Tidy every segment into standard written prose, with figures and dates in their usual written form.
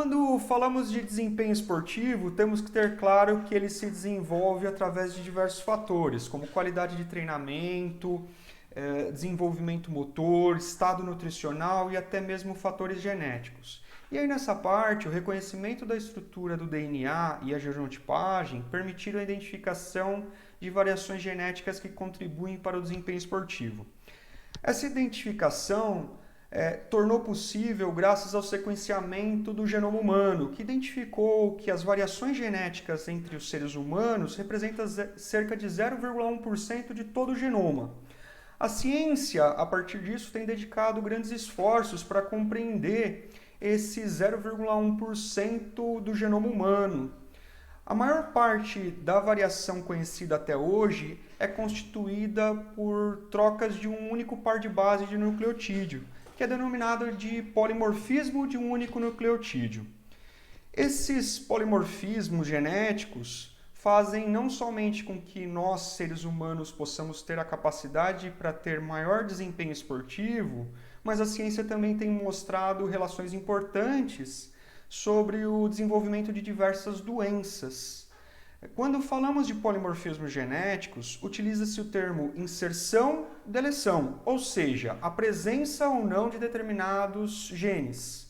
Quando falamos de desempenho esportivo, temos que ter claro que ele se desenvolve através de diversos fatores, como qualidade de treinamento, desenvolvimento motor, estado nutricional e até mesmo fatores genéticos. E aí nessa parte, o reconhecimento da estrutura do DNA e a genotipagem permitiram a identificação de variações genéticas que contribuem para o desempenho esportivo. Essa identificação tornou possível graças ao sequenciamento do genoma humano, que identificou que as variações genéticas entre os seres humanos representam cerca de 0,1% de todo o genoma. A ciência, a partir disso, tem dedicado grandes esforços para compreender esse 0,1% do genoma humano. A maior parte da variação conhecida até hoje é constituída por trocas de um único par de base de nucleotídeo, que é denominado de polimorfismo de um único nucleotídeo. Esses polimorfismos genéticos fazem não somente com que nós, seres humanos, possamos ter a capacidade para ter maior desempenho esportivo, mas a ciência também tem mostrado relações importantes sobre o desenvolvimento de diversas doenças. Quando falamos de polimorfismos genéticos, utiliza-se o termo inserção-deleção, ou seja, a presença ou não de determinados genes.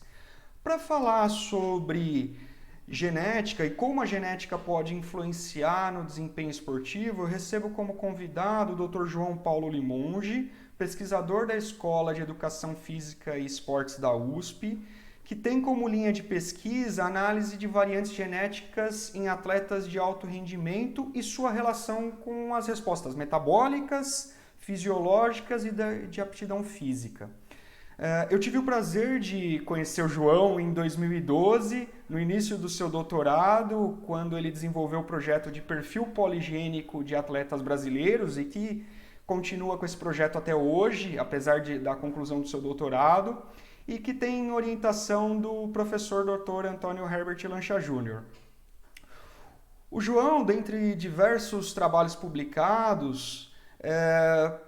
Para falar sobre genética e como a genética pode influenciar no desempenho esportivo, eu recebo como convidado o Dr. João Paulo Limonge, pesquisador da Escola de Educação Física e Esportes da USP, que tem como linha de pesquisa a análise de variantes genéticas em atletas de alto rendimento e sua relação com as respostas metabólicas, fisiológicas e de aptidão física. Eu tive o prazer de conhecer o João em 2012, no início do seu doutorado, quando ele desenvolveu o projeto de perfil poligênico de atletas brasileiros e que continua com esse projeto até hoje, apesar da conclusão do seu doutorado, e que tem orientação do professor Dr. Antônio Herbert Lancha Júnior. O João, dentre diversos trabalhos publicados,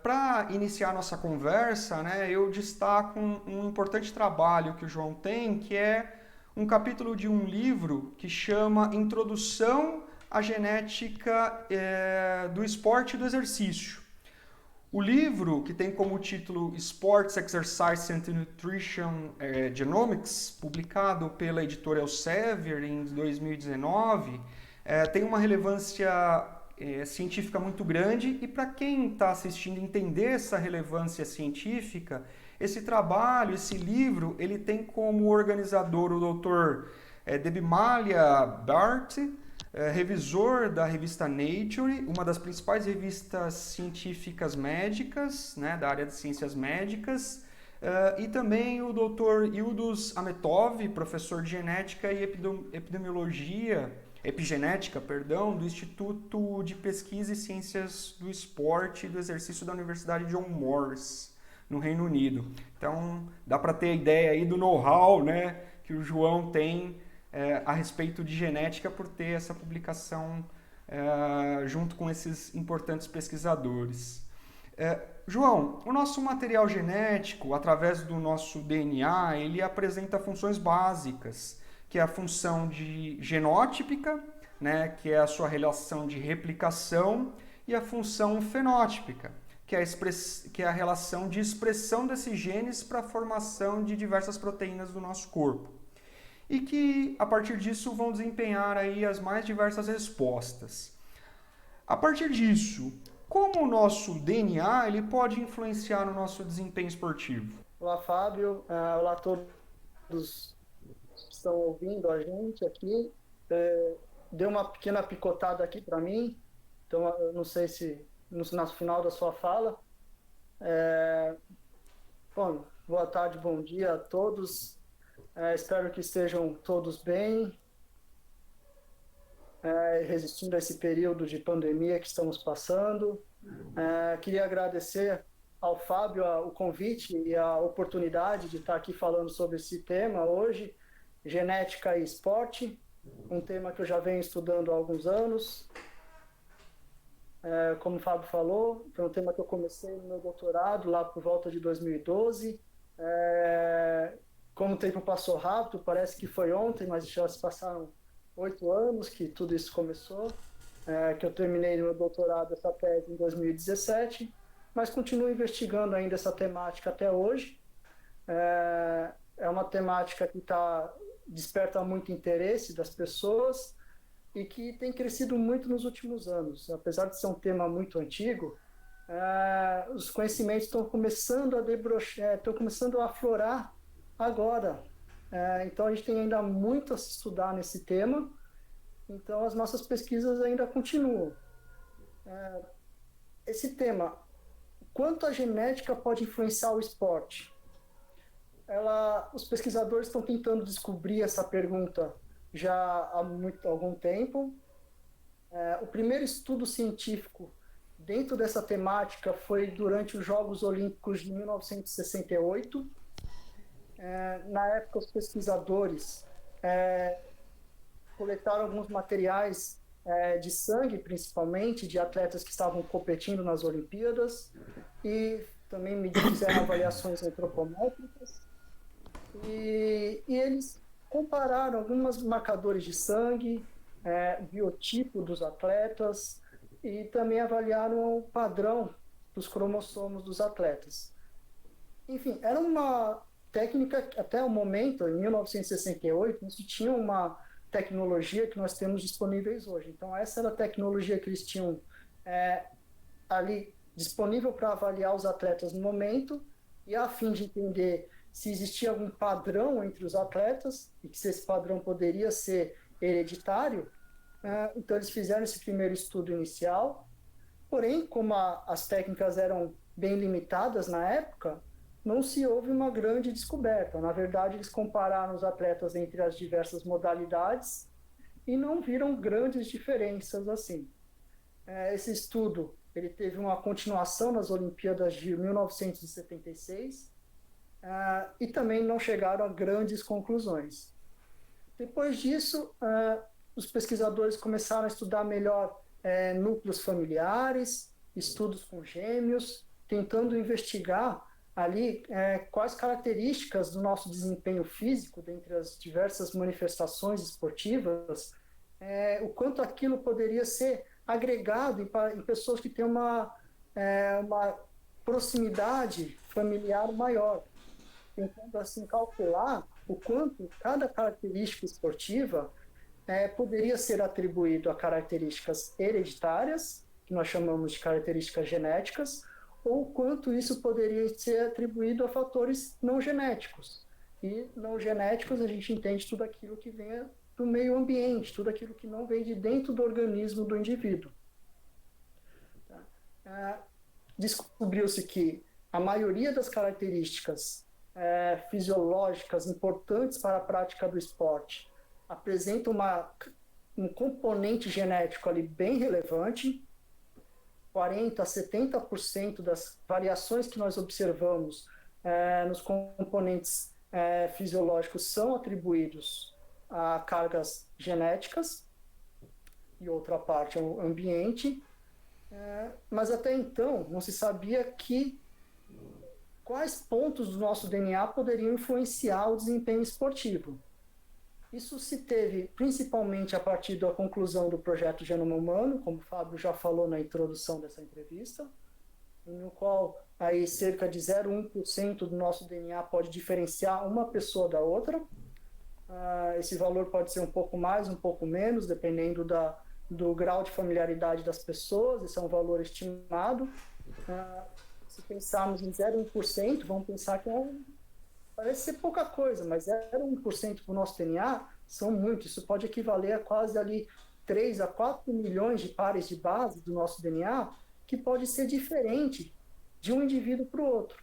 para iniciar nossa conversa, eu destaco um importante trabalho que o João tem, que é um capítulo de um livro que chama Introdução à Genética do Esporte e do Exercício. O livro, que tem como título Sports, Exercise and Nutrition Genomics, publicado pela editora Elsevier em 2019, tem uma relevância científica muito grande e para quem está assistindo entender essa relevância científica, esse trabalho, esse livro, ele tem como organizador o Dr. Debmalia Bart, revisor da revista Nature, uma das principais revistas científicas médicas, da área de ciências médicas, e também o Dr. Yildiz Ametov, professor de genética e epigenética, do Instituto de Pesquisa e Ciências do Esporte e do Exercício da Universidade John Moores, no Reino Unido. Então, dá para ter ideia aí do know-how, que o João tem a respeito de genética por ter essa publicação junto com esses importantes pesquisadores. João, o nosso material genético, através do nosso DNA, ele apresenta funções básicas, que é a função de genótipica, que é a sua relação de replicação, e a função fenótipica, que é a relação de expressão desses genes para a formação de diversas proteínas do nosso corpo. E que, a partir disso, vão desempenhar aí as mais diversas respostas. A partir disso, como o nosso DNA ele pode influenciar no nosso desempenho esportivo? Olá, Fábio. Olá a todos que estão ouvindo a gente aqui. Deu uma pequena picotada aqui para mim, então eu não sei se no final da sua fala. Bom, boa tarde, bom dia a todos. Espero que estejam todos bem, resistindo a esse período de pandemia que estamos passando. Queria agradecer ao Fábio o convite e a oportunidade de estar aqui falando sobre esse tema hoje, genética e esporte, um tema que eu já venho estudando há alguns anos. Como o Fábio falou, foi um tema que eu comecei no meu doutorado lá por volta de 2012. como o tempo passou rápido, parece que foi ontem, mas já se passaram 8 anos que tudo isso começou, que eu terminei meu doutorado, essa tese, em 2017, mas continuo investigando ainda essa temática até hoje. É uma temática que desperta muito interesse das pessoas e que tem crescido muito nos últimos anos. Apesar de ser um tema muito antigo, os conhecimentos estão começando a debrochar, estão começando a aflorar agora. Então a gente tem ainda muito a se estudar nesse tema, então as nossas pesquisas ainda continuam. Esse tema, quanto a genética pode influenciar o esporte? Os pesquisadores estão tentando descobrir essa pergunta já há algum tempo. O primeiro estudo científico dentro dessa temática foi durante os Jogos Olímpicos de 1968. Na época, os pesquisadores coletaram alguns materiais de sangue, principalmente, de atletas que estavam competindo nas Olimpíadas, e também fizeram avaliações antropométricas. E eles compararam alguns marcadores de sangue, biotipo dos atletas, e também avaliaram o padrão dos cromossomos dos atletas. Enfim, era uma técnica que até o momento, em 1968, não se tinha uma tecnologia que nós temos disponíveis hoje. Então, essa era a tecnologia que eles tinham ali disponível para avaliar os atletas no momento, e a fim de entender se existia algum padrão entre os atletas e que se esse padrão poderia ser hereditário. Então eles fizeram esse primeiro estudo inicial, porém, como as técnicas eram bem limitadas na época, não se houve uma grande descoberta. Na verdade, eles compararam os atletas entre as diversas modalidades e não viram grandes diferenças assim. Esse estudo ele teve uma continuação nas Olimpíadas de 1976, e também não chegaram a grandes conclusões. Depois disso, os pesquisadores começaram a estudar melhor núcleos familiares, estudos com gêmeos, tentando investigar ali quais características do nosso desempenho físico, dentre as diversas manifestações esportivas, o quanto aquilo poderia ser agregado em pessoas que têm uma proximidade familiar maior, tentando assim calcular o quanto cada característica esportiva poderia ser atribuído a características hereditárias, que nós chamamos de características genéticas, ou quanto isso poderia ser atribuído a fatores não genéticos. E não genéticos a gente entende tudo aquilo que vem do meio ambiente, tudo aquilo que não vem de dentro do organismo do indivíduo. Descobriu-se que a maioria das características fisiológicas importantes para a prática do esporte apresenta um componente genético ali bem relevante. 40% a 70% das variações que nós observamos nos componentes fisiológicos são atribuídos a cargas genéticas e outra parte ao ambiente, mas até então não se sabia quais pontos do nosso DNA poderiam influenciar o desempenho esportivo. Isso se teve principalmente a partir da conclusão do projeto Genoma Humano, como o Fábio já falou na introdução dessa entrevista, no qual aí cerca de 0,1% do nosso DNA pode diferenciar uma pessoa da outra. Esse valor pode ser um pouco mais, um pouco menos, dependendo do grau de familiaridade das pessoas. Esse é um valor estimado. Se pensarmos em 0,1%, vamos pensar que parece ser pouca coisa, mas 0,1% do nosso DNA são muito. Isso pode equivaler a quase ali 3 a 4 milhões de pares de base do nosso DNA, que pode ser diferente de um indivíduo para o outro.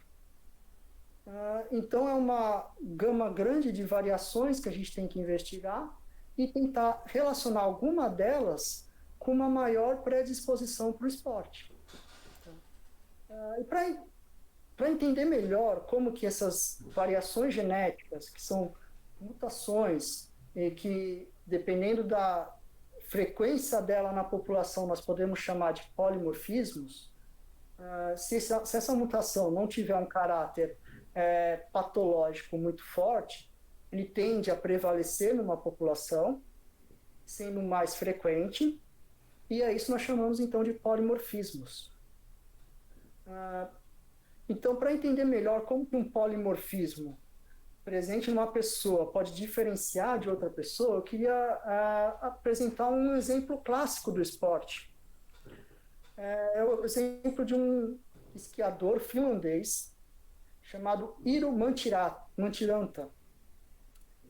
Então é uma gama grande de variações que a gente tem que investigar e tentar relacionar alguma delas com uma maior predisposição para o esporte. E para entender melhor como que essas variações genéticas, que são mutações, e que dependendo da frequência dela na população nós podemos chamar de polimorfismos, se essa mutação não tiver um caráter patológico muito forte, ele tende a prevalecer numa população, sendo mais frequente, e a isso nós chamamos então de polimorfismos. Então, para entender melhor como que um polimorfismo presente numa pessoa pode diferenciar de outra pessoa, eu queria apresentar um exemplo clássico do esporte. É o exemplo de um esquiador finlandês chamado Iiro Mantiranta.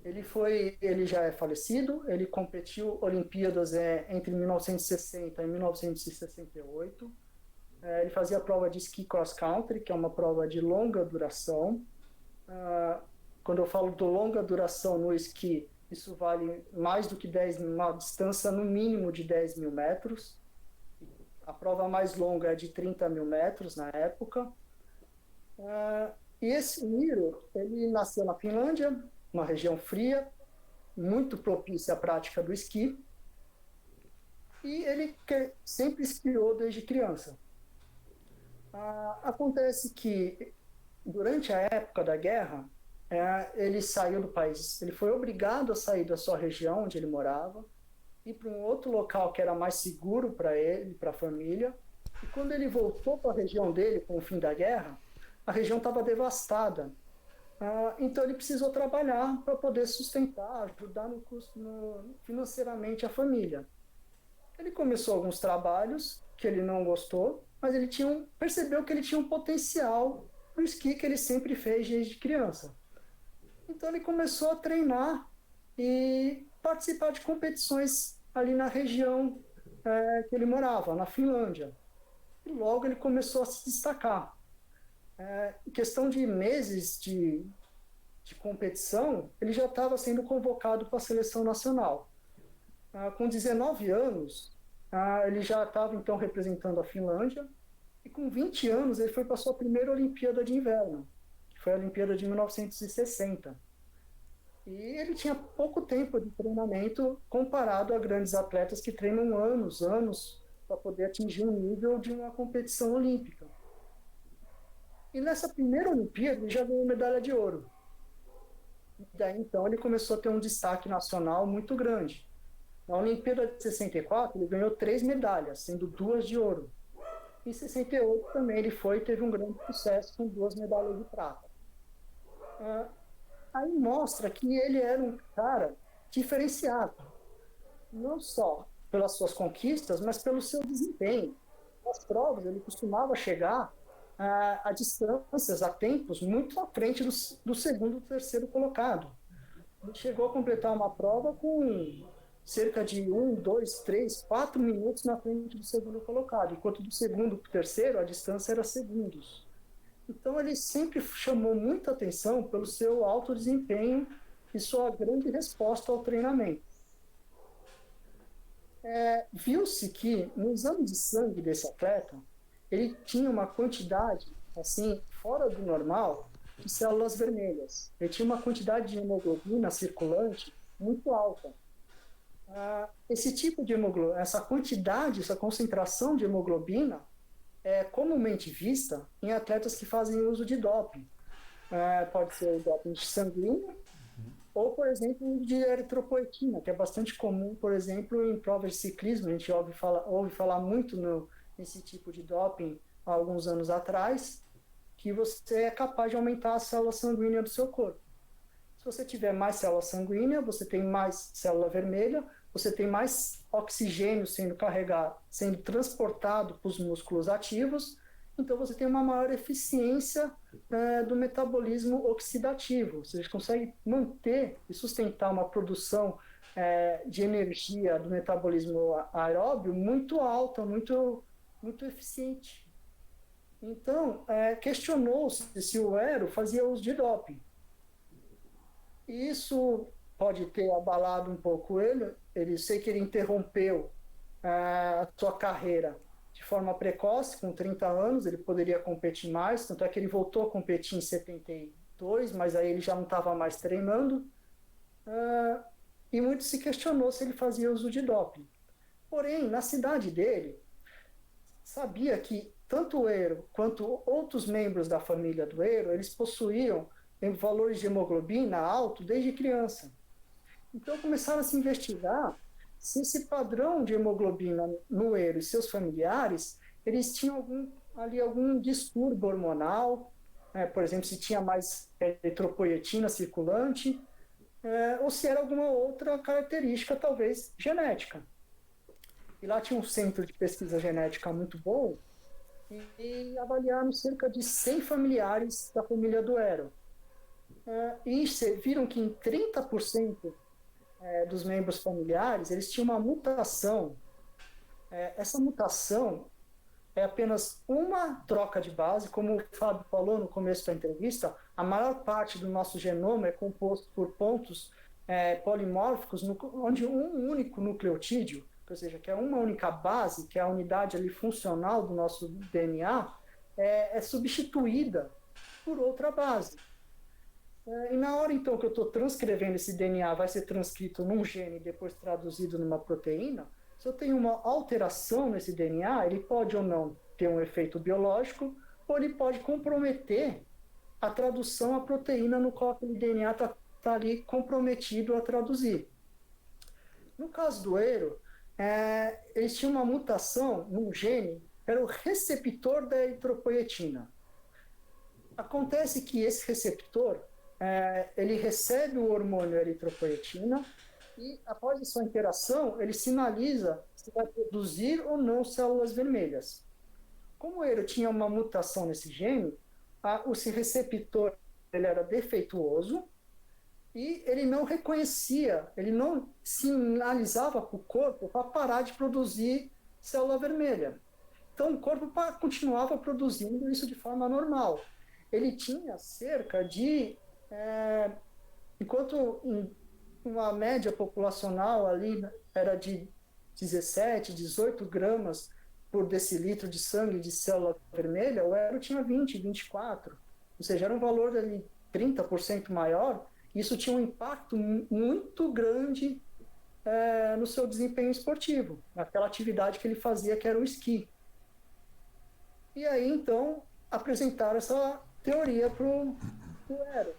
Ele já é falecido, ele competiu Olimpíadas entre 1960 e 1968. Ele fazia a prova de esqui cross country, que é uma prova de longa duração. Quando eu falo de longa duração no esqui, isso vale mais do que uma distância no mínimo de 10 mil metros. A prova mais longa é de 30 mil metros na época. E esse Iiro, ele nasceu na Finlândia, uma região fria, muito propícia à prática do esqui. E ele sempre esquiou desde criança. Acontece que, durante a época da guerra, ele saiu do país. Ele foi obrigado a sair da sua região, onde ele morava, ir para um outro local que era mais seguro para ele, para a família. E quando ele voltou para a região dele, com o fim da guerra, a região estava devastada. Então ele precisou trabalhar para poder sustentar, ajudar financeiramente a família. Ele começou alguns trabalhos que ele não gostou, mas ele percebeu que ele tinha um potencial para o esqui que ele sempre fez desde criança. Então ele começou a treinar e participar de competições ali na região que ele morava, na Finlândia. E logo ele começou a se destacar. Em questão de meses de competição, ele já estava sendo convocado para a seleção nacional. Com 19 anos, ele já estava então representando a Finlândia, e com 20 anos ele foi para a sua primeira Olimpíada de Inverno, que foi a Olimpíada de 1960. E ele tinha pouco tempo de treinamento comparado a grandes atletas que treinam anos para poder atingir um nível de uma competição olímpica. E nessa primeira Olimpíada ele já ganhou medalha de ouro. E daí então ele começou a ter um destaque nacional muito grande. Na Olimpíada de 64 ele ganhou 3 medalhas, sendo 2 de ouro. Em 68 também ele teve um grande sucesso com 2 medalhas de prata. Aí mostra que ele era um cara diferenciado, não só pelas suas conquistas, mas pelo seu desempenho. Nas provas ele costumava chegar a distâncias, a tempos muito à frente do segundo e terceiro colocado. Ele chegou a completar uma prova com cerca de 1, 2, 3, 4 minutos na frente do segundo colocado, enquanto do segundo para o terceiro a distância era segundos. Então ele sempre chamou muita atenção pelo seu alto desempenho e sua grande resposta ao treinamento. Viu-se que no exame de sangue desse atleta, ele tinha uma quantidade, assim, fora do normal, de células vermelhas. Ele tinha uma quantidade de hemoglobina circulante muito alta. Esse tipo de hemoglobina, essa quantidade, essa concentração de hemoglobina é comumente vista em atletas que fazem uso de doping. Pode ser o doping sanguíneo ou, por exemplo, de eritropoetina, que é bastante comum, por exemplo, em provas de ciclismo. A gente ouve falar muito nesse tipo de doping há alguns anos atrás, que você é capaz de aumentar a célula sanguínea do seu corpo. Se você tiver mais célula sanguínea, você tem mais célula vermelha, você tem mais oxigênio sendo transportado para os músculos ativos, então você tem uma maior eficiência do metabolismo oxidativo. Você consegue manter e sustentar uma produção de energia do metabolismo aeróbio muito alta, muito, muito eficiente. Então, questionou-se se o Aero fazia uso de doping. Isso pode ter abalado um pouco ele. Sei que ele interrompeu a sua carreira de forma precoce, com 30 anos, ele poderia competir mais, tanto é que ele voltou a competir em 72, mas aí ele já não estava mais treinando, e muito se questionou se ele fazia uso de doping. Porém, na cidade dele, sabia que tanto o Eero quanto outros membros da família do Eero, eles possuíam valores de hemoglobina alto desde criança. Então começaram a se investigar se esse padrão de hemoglobina no Eero e seus familiares, eles tinham algum distúrbio hormonal, por exemplo, se tinha mais eritropoietina circulante, ou se era alguma outra característica, talvez genética. E lá tinha um centro de pesquisa genética muito bom, e avaliaram cerca de 100 familiares da família do Eero. E viram que em 30% dos membros familiares, eles tinham uma mutação. Essa mutação é apenas uma troca de base, como o Fábio falou no começo da entrevista, a maior parte do nosso genoma é composto por pontos polimórficos, onde um único nucleotídeo, ou seja, que é uma única base, que é a unidade ali funcional do nosso DNA, é substituída por outra base. E na hora, então, que eu estou transcrevendo esse DNA, vai ser transcrito num gene e depois traduzido numa proteína, se eu tenho uma alteração nesse DNA, ele pode ou não ter um efeito biológico, ou ele pode comprometer a tradução à proteína no qual aquele DNA está ali comprometido a traduzir. No caso do Eero, eles tinham uma mutação num gene, era o receptor da eritropoietina. Acontece que esse receptor, ele recebe o hormônio eritropoietina e, após a sua interação, ele sinaliza se vai produzir ou não células vermelhas. Como o Eero tinha uma mutação nesse gene, esse receptor ele era defeituoso e ele não reconhecia, ele não sinalizava para o corpo para parar de produzir célula vermelha. Então, o corpo continuava produzindo isso de forma normal. Ele tinha cerca de enquanto uma média populacional ali era de 17, 18 gramas por decilitro de sangue de célula vermelha, o Eero tinha 20, 24. Ou seja, era um valor ali 30% maior. Isso tinha um impacto muito grande no seu desempenho esportivo, naquela atividade que ele fazia, que era o esqui. E aí, então, apresentaram essa teoria para o Eero.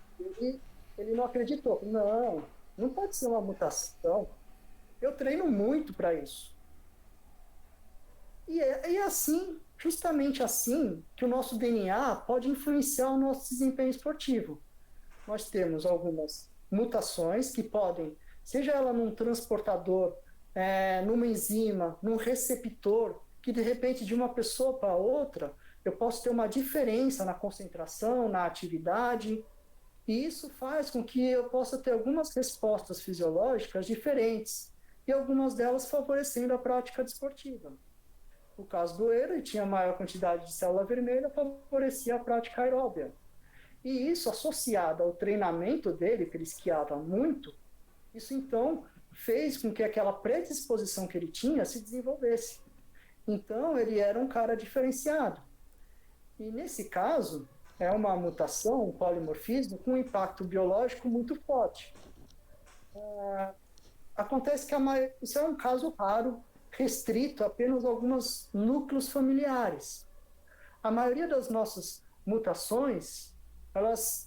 Ele não acreditou. Não pode ser uma mutação. Eu treino muito para isso. E é assim, justamente assim, que o nosso DNA pode influenciar o nosso desempenho esportivo. Nós temos algumas mutações que podem, seja ela num transportador, numa enzima, num receptor, que de repente de uma pessoa para outra, eu posso ter uma diferença na concentração, na atividade. E isso faz com que eu possa ter algumas respostas fisiológicas diferentes, e algumas delas favorecendo a prática desportiva. No caso do Eero, ele tinha maior quantidade de célula vermelha, favorecia a prática aeróbia. E isso, associado ao treinamento dele, que ele esquiava muito, isso então fez com que aquela predisposição que ele tinha se desenvolvesse. Então, ele era um cara diferenciado. E nesse caso, é uma mutação, um polimorfismo, com um impacto biológico muito forte. Acontece que isso é um caso raro, restrito a apenas alguns núcleos familiares. A maioria das nossas mutações, elas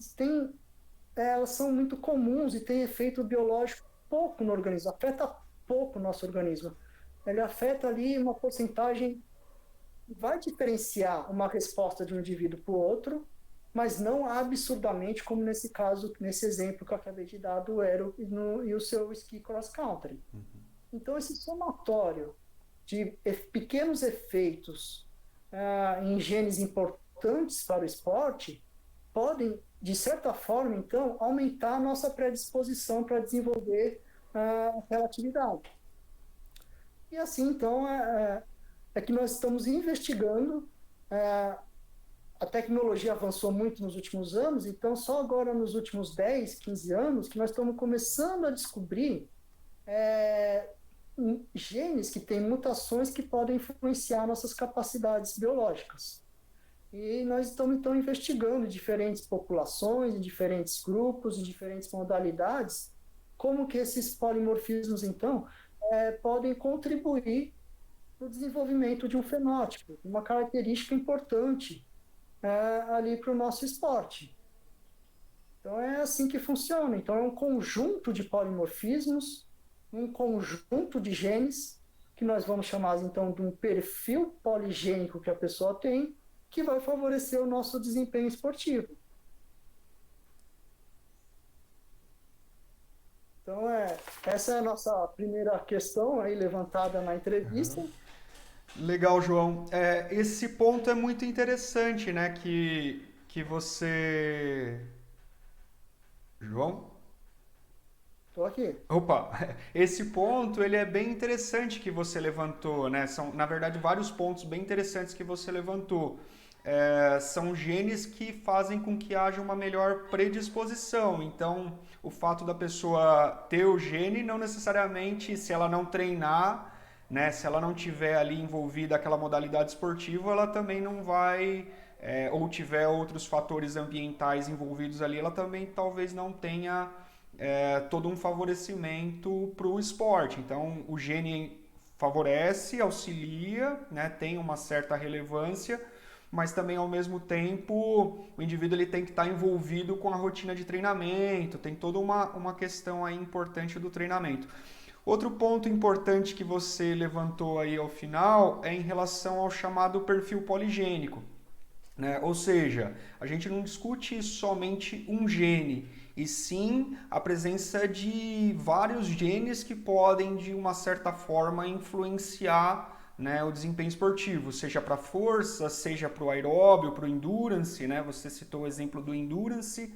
são muito comuns e têm efeito biológico pouco no organismo, afeta pouco o nosso organismo. Ele afeta ali uma porcentagem, vai diferenciar uma resposta de um indivíduo para o outro, mas não absurdamente como nesse caso, nesse exemplo que eu acabei de dar do Eero e o seu ski cross country. Uhum. Então, esse somatório de pequenos efeitos em genes importantes para o esporte podem, de certa forma, então, aumentar a nossa predisposição para desenvolver aquela atividade. E assim, então, é que nós estamos investigando. A tecnologia avançou muito nos últimos anos, então só agora nos últimos 10, 15 anos que nós estamos começando a descobrir genes que têm mutações que podem influenciar nossas capacidades biológicas. E nós estamos, então, investigando em diferentes populações, em diferentes grupos, em diferentes modalidades, como que esses polimorfismos, então, podem contribuir o desenvolvimento de um fenótipo, uma característica importante ali para o nosso esporte. Então é assim que funciona. Então é um conjunto de polimorfismos, um conjunto de genes, que nós vamos chamar então de um perfil poligênico que a pessoa tem, que vai favorecer o nosso desempenho esportivo. Então essa é a nossa primeira questão aí levantada na entrevista. Legal, João. Esse ponto é muito interessante, né? Que você. João? Estou aqui. Opa, esse ponto ele é bem interessante que você levantou, né? São, na verdade, vários pontos bem interessantes que você levantou. São genes que fazem com que haja uma melhor predisposição. Então, o fato da pessoa ter o gene não necessariamente, se ela não treinar, né? Se ela não tiver ali envolvida aquela modalidade esportiva, ela também não vai, ou tiver outros fatores ambientais envolvidos ali, ela também talvez não tenha todo um favorecimento para o esporte. Então, o gene favorece, auxilia, né, tem uma certa relevância, mas também ao mesmo tempo o indivíduo ele tem que estar envolvido com a rotina de treinamento, tem toda uma questão aí importante do treinamento. Outro ponto importante que você levantou aí ao final é em relação ao chamado perfil poligênico, né? Ou seja, a gente não discute somente um gene, e sim a presença de vários genes que podem, de uma certa forma, influenciar, né, o desempenho esportivo, seja para força, seja para o aeróbio, para o endurance, né? Você citou o exemplo do endurance,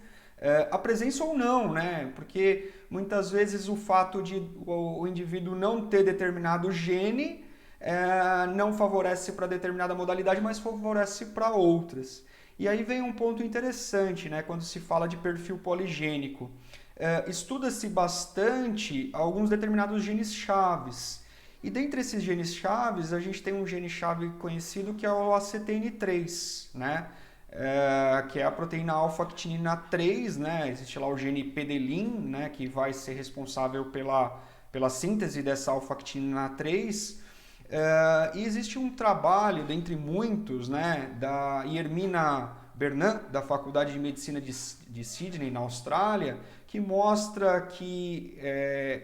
a presença ou não, né? Porque muitas vezes o fato de o indivíduo não ter determinado gene não favorece para determinada modalidade, mas favorece para outras. E aí vem um ponto interessante, né, quando se fala de perfil poligênico. Estuda-se bastante alguns determinados genes chaves. E dentre esses genes chaves, a gente tem um gene chave conhecido que é o ACTN3, né? Que é a proteína alfa-actinina 3, né? Existe lá o gene PDLIN, né, que vai ser responsável pela síntese dessa alfa-actinina 3. E existe um trabalho, dentre muitos, né, da Yermina Bernan, da Faculdade de Medicina de Sydney, na Austrália, que mostra que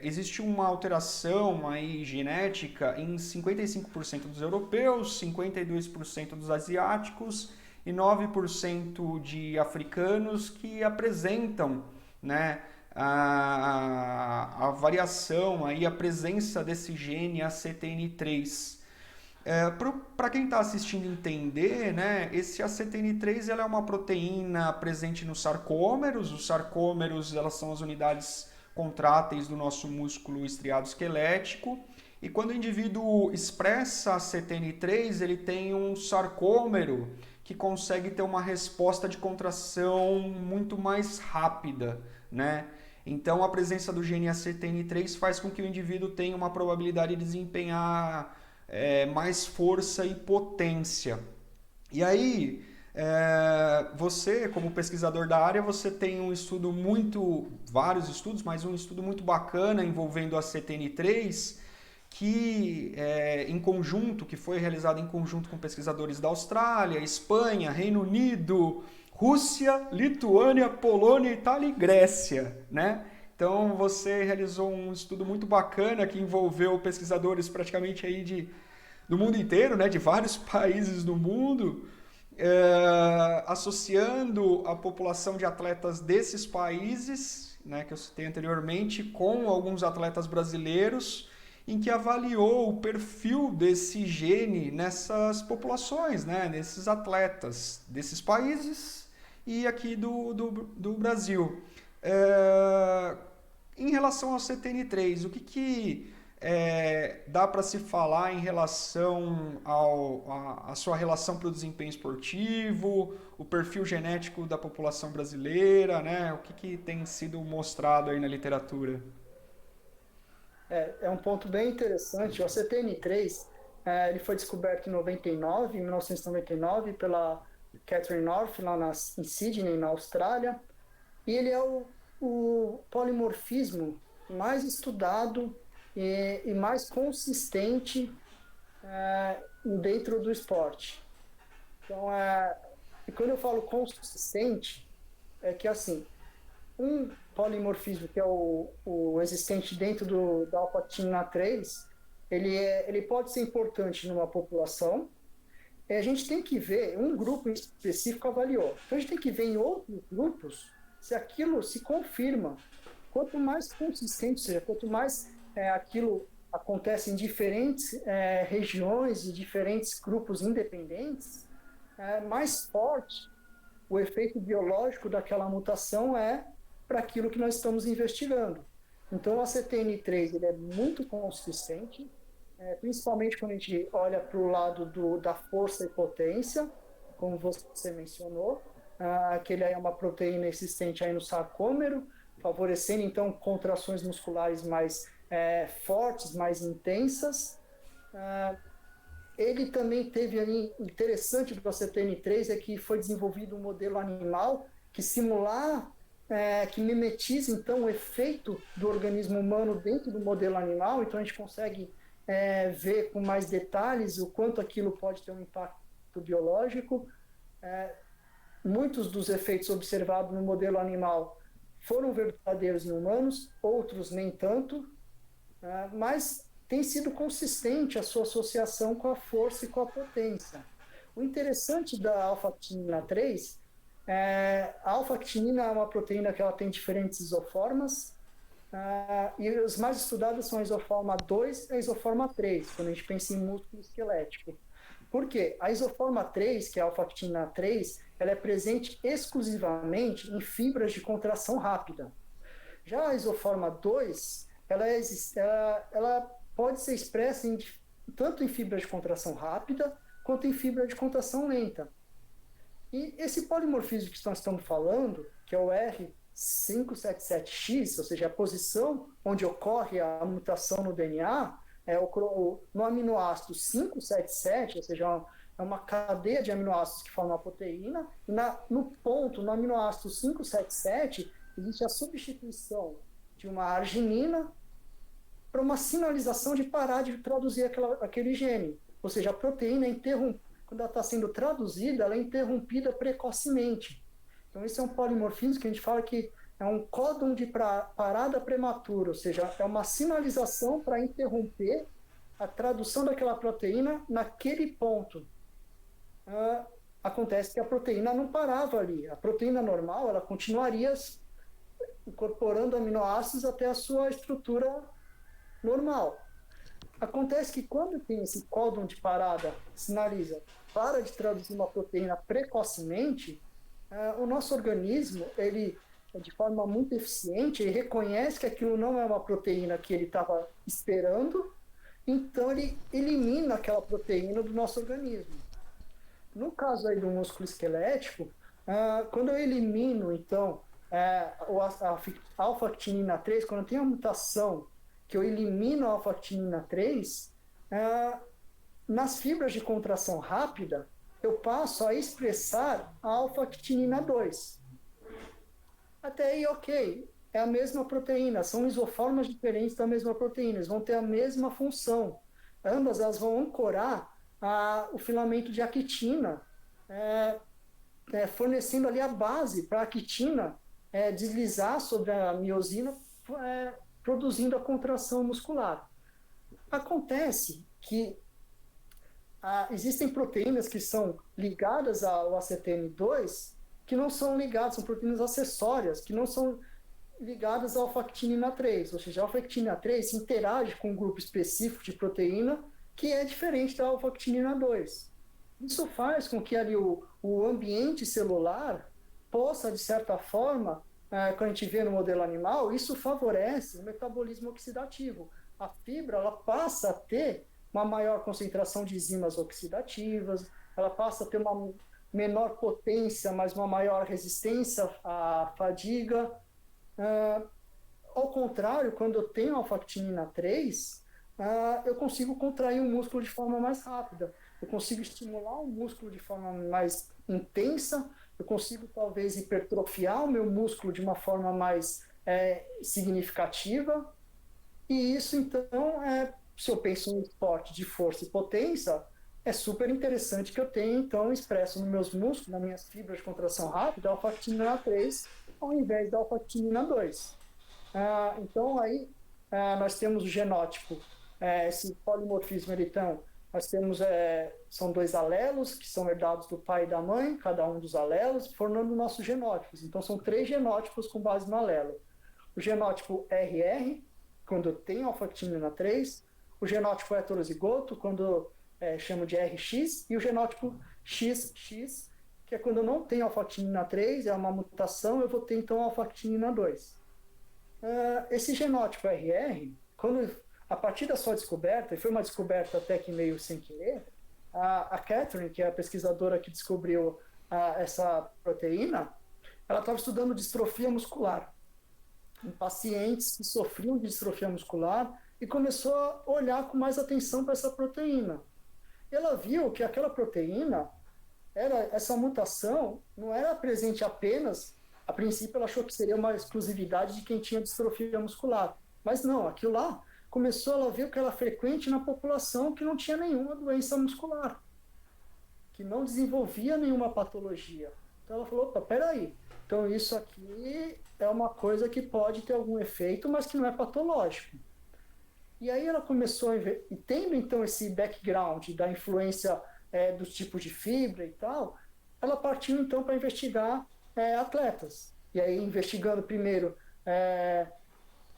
existe uma alteração aí genética em 55% dos europeus, 52% dos asiáticos e 9% de africanos que apresentam, né, a variação, aí, a presença desse gene ACTN3. Para quem está assistindo entender, né, esse ACTN3 ela é uma proteína presente nos sarcômeros. Os sarcômeros elas são as unidades contráteis do nosso músculo estriado esquelético. E quando o indivíduo expressa ACTN3, ele tem um sarcômero que consegue ter uma resposta de contração muito mais rápida, né? Então, a presença do gene ACTN3 faz com que o indivíduo tenha uma probabilidade de desempenhar mais força e potência. E aí, você, como pesquisador da área, você tem um estudo vários estudos, mas um estudo muito bacana envolvendo a ACTN3, que foi realizado em conjunto com pesquisadores da Austrália, Espanha, Reino Unido, Rússia, Lituânia, Polônia, Itália e Grécia, né? Então você realizou um estudo muito bacana que envolveu pesquisadores praticamente aí do mundo inteiro, né? De vários países do mundo, associando a população de atletas desses países, né, que eu citei anteriormente, com alguns atletas brasileiros, em que avaliou o perfil desse gene nessas populações, né, nesses atletas desses países e aqui do Brasil. Em relação ao CTN3, o que dá para se falar em relação à sua relação para o desempenho esportivo, o perfil genético da população brasileira, né? O que tem sido mostrado aí na literatura? É um ponto bem interessante. O ACTN3 ele foi descoberto em 1999, pela Catherine North, lá em Sydney, na Austrália. E ele é o polimorfismo mais estudado e mais consistente dentro do esporte. Então, e quando eu falo consistente, é que assim, um polimorfismo que é o existente dentro da alfa-actinina 3, ele pode ser importante numa população. A gente tem que ver, um grupo em específico avaliou. Então a gente tem que ver em outros grupos se aquilo se confirma. Quanto mais consistente, ou seja, quanto mais aquilo acontece em diferentes regiões e diferentes grupos independentes, mais forte o efeito biológico daquela mutação é para aquilo que nós estamos investigando. Então, o ACTN3 ele é muito consistente, principalmente quando a gente olha para o lado da força e potência, como você mencionou, que ele é uma proteína existente aí no sarcômero, favorecendo, então, contrações musculares mais fortes, mais intensas. Ele também teve ali, interessante do ACTN3 é que foi desenvolvido um modelo animal que que mimetiza então o efeito do organismo humano dentro do modelo animal, então a gente consegue ver com mais detalhes o quanto aquilo pode ter um impacto biológico. Muitos dos efeitos observados no modelo animal foram verdadeiros em humanos, outros nem tanto, mas tem sido consistente a sua associação com a força e com a potência. O interessante da alfa-actinina 3 a alfa-actinina é uma proteína que ela tem diferentes isoformas, e os mais estudados são a isoforma 2 e a isoforma 3, quando a gente pensa em músculo esquelético. Por quê? A isoforma 3, que é a alfa-actinina 3, ela é presente exclusivamente em fibras de contração rápida. Já a isoforma 2, ela pode ser expressa tanto em fibra de contração rápida quanto em fibra de contração lenta. E esse polimorfismo que nós estamos falando, que é o R577X, ou seja, a posição onde ocorre a mutação no DNA, no aminoácido 577, ou seja, é uma cadeia de aminoácidos que formam a proteína, e no aminoácido 577, existe a substituição de uma arginina para uma sinalização de parar de produzir aquele gene. Ou seja, a proteína quando ela está sendo traduzida, ela é interrompida precocemente. Então, esse é um polimorfismo que a gente fala que é um códon de parada prematura, ou seja, é uma sinalização para interromper a tradução daquela proteína naquele ponto. Acontece que a proteína não parava ali. A proteína normal, ela continuaria incorporando aminoácidos até a sua estrutura normal. Acontece que quando tem esse códon de parada, sinaliza, para de traduzir uma proteína precocemente, o nosso organismo, ele, de forma muito eficiente, ele reconhece que aquilo não é uma proteína que ele estava esperando, então ele elimina aquela proteína do nosso organismo. No caso aí do músculo esquelético, quando eu elimino, então, a alfa-actinina 3, quando tem a mutação que eu elimino a alfa-actinina 3, nas fibras de contração rápida, eu passo a expressar a alfa-actinina 2. Até aí, ok, é a mesma proteína, são isoformas diferentes da mesma proteína, eles vão ter a mesma função. Ambas elas vão ancorar o filamento de actina, fornecendo ali a base para a actina deslizar sobre a miosina, produzindo a contração muscular. Acontece que existem proteínas que são ligadas ao ACTN2 que não são ligadas, são proteínas acessórias, que não são ligadas à alfa-actinina 3, ou seja, a alfa-actinina 3 interage com um grupo específico de proteína que é diferente da alfa-actinina 2. Isso faz com que ali o ambiente celular possa, de certa forma, quando a gente vê no modelo animal, isso favorece o metabolismo oxidativo. A fibra ela passa a ter uma maior concentração de enzimas oxidativas, ela passa a ter uma menor potência, mas uma maior resistência à fadiga. Ao contrário, quando eu tenho alfa-actinina 3, eu consigo contrair o músculo de forma mais rápida, eu consigo estimular o músculo de forma mais intensa, eu consigo talvez hipertrofiar o meu músculo de uma forma mais significativa, e isso então se eu penso em esporte de força e potência, é super interessante que eu tenha, então, expresso nos meus músculos, nas minhas fibras de contração rápida, a alfa-actinina 3, ao invés da alfa-actinina 2. Então, aí, nós temos o genótipo, esse polimorfismo então, nós temos, são 2 alelos que são herdados do pai e da mãe, cada um dos alelos, formando nossos genótipos. Então, são 3 genótipos com base no alelo. O genótipo RR, quando tem alfa-actinina 3, o genótipo heterozigoto, quando chamo de RX, e o genótipo XX, que é quando eu não tenho alfa-actinina 3, é uma mutação, eu vou ter então alfa-actinina 2. Esse genótipo RR, a partir da sua descoberta, e foi uma descoberta até que meio sem querer, a Catherine, que é a pesquisadora que descobriu essa proteína, ela estava estudando distrofia muscular em pacientes que sofriam de distrofia muscular e começou a olhar com mais atenção para essa proteína. E ela viu que aquela proteína, essa mutação, não era presente apenas, a princípio ela achou que seria uma exclusividade de quem tinha distrofia muscular, mas não, aquilo lá começou, ela viu que era frequente na população que não tinha nenhuma doença muscular, que não desenvolvia nenhuma patologia. Então ela falou, opa, peraí, então isso aqui é uma coisa que pode ter algum efeito, mas que não é patológico. E aí ela começou e tendo então esse background da influência dos tipos de fibra e tal, ela partiu então para investigar atletas. E aí investigando primeiro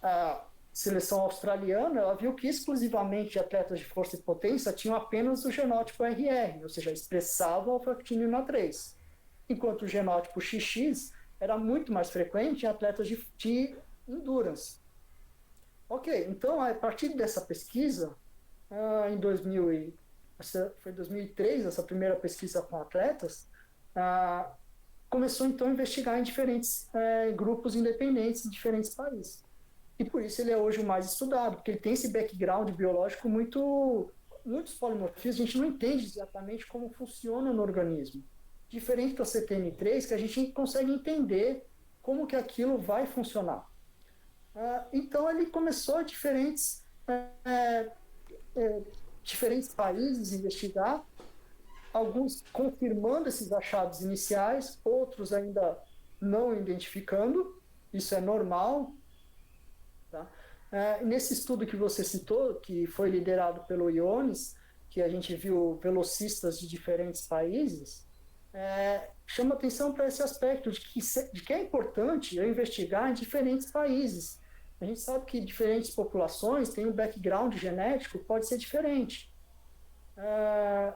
a seleção australiana, ela viu que exclusivamente atletas de força e potência tinham apenas o genótipo RR, ou seja, expressavam a alfa-actinina 3. Enquanto o genótipo XX era muito mais frequente em atletas de endurance. Ok, então a partir dessa pesquisa, foi 2003, essa primeira pesquisa com atletas, começou então a investigar em diferentes grupos independentes em diferentes países. E por isso ele é hoje o mais estudado, porque ele tem esse background biológico muitos polimorfismos, a gente não entende exatamente como funciona no organismo. Diferente da CTN3, que a gente consegue entender como que aquilo vai funcionar. Então ele começou a diferentes países investigar, alguns confirmando esses achados iniciais, outros ainda não identificando, isso é normal. Tá? Nesse estudo que você citou, que foi liderado pelo Ioannis, que a gente viu velocistas de diferentes países, chama atenção para esse aspecto de que é importante eu investigar em diferentes países. A gente sabe que diferentes populações têm um background genético, pode ser diferente.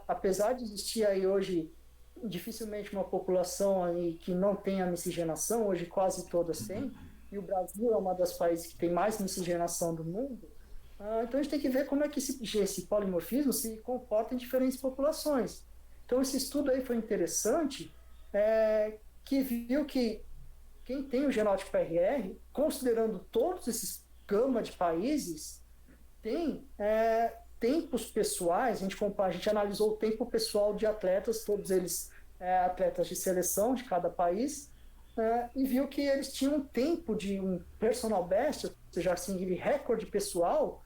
Apesar de existir aí hoje dificilmente uma população aí que não tenha miscigenação, hoje quase todas têm, e o Brasil é uma das países que tem mais miscigenação do mundo, então a gente tem que ver como é que esse polimorfismo se comporta em diferentes populações. Então esse estudo aí foi interessante, que viu que quem tem o genótipo RR, considerando todos esses gama de países, tem tempos pessoais, a gente analisou o tempo pessoal de atletas, todos eles atletas de seleção de cada país, e viu que eles tinham um tempo de um personal best, ou seja, assim, recorde pessoal,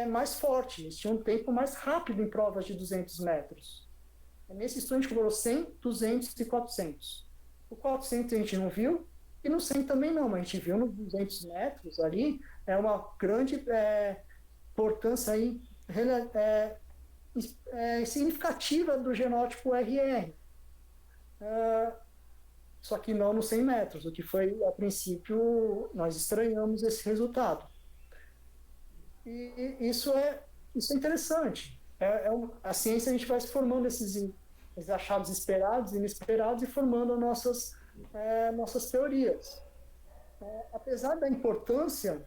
mais forte, eles tinham um tempo mais rápido em provas de 200 metros. Nesse estudo a gente explorou 100, 200 e 400. O 400 a gente não viu, e no 100 também não, mas a gente viu nos 200 metros ali, uma grande importância aí, significativa do genótipo RR. Só que não nos 100 metros, o que foi, a princípio, nós estranhamos esse resultado. E isso é interessante. A ciência, a gente vai se formando esses achados esperados, inesperados, e formando nossas teorias. Apesar da importância